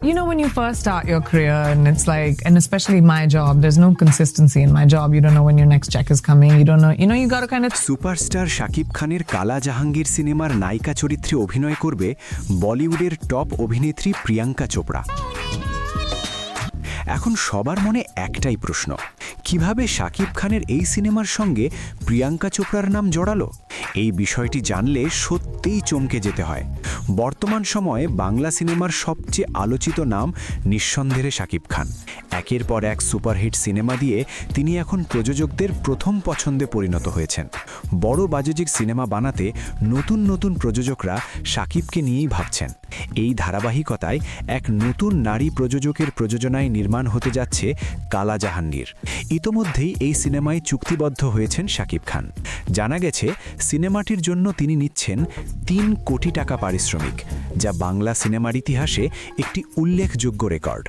You know, when you first start your career, and it's like, and especially my job, there's no consistency in my job. You don't know when your next check is coming. You don't know, you got to kind of. Superstar Shakib খানের কালা জাহাঙ্গীর সিনেমার নায়িকা চরিত্রে অভিনয় করবে বলিউডের top অভিনেত্রী প্রিয়াঙ্কা চোপড়া। এখন সবার মনে একটাই প্রশ্ন, কিভাবে শাকিব খানের এই সিনেমার সঙ্গে প্রিয়াঙ্কা চোপড়ার নাম জড়ালো? এই বিষয়টি জানলে সত্যিই চমকে যেতে হয়। বর্তমান সময়ে বাংলা সিনেমার সবচেয়ে আলোচিত নাম নিঃসন্দেহে শাকিব খান। একের পর এক সুপারহিট সিনেমা দিয়ে তিনি এখন প্রযোজকদের প্রথম পছন্দে পরিণত হয়েছেন। বড় বাজেটের সিনেমা বানাতে নতুন নতুন প্রযোজকরা শাকিবকে নিয়েই ভাবছেন। এই ধারাবাহিকতায় এক নতুন নারী প্রযোজকের প্রযোজনায় নির্মাণ হতে যাচ্ছে কালা জাহাঙ্গীর। ইতোমধ্যেই এই সিনেমায় চুক্তিবদ্ধ হয়েছেন শাকিব খান। জানা গেছে সিনেমাটির জন্য তিনি নিচ্ছেন ৩ কোটি টাকা পারিশ্রমিক, যা বাংলা সিনেমার ইতিহাসে একটি উল্লেখযোগ্য রেকর্ড।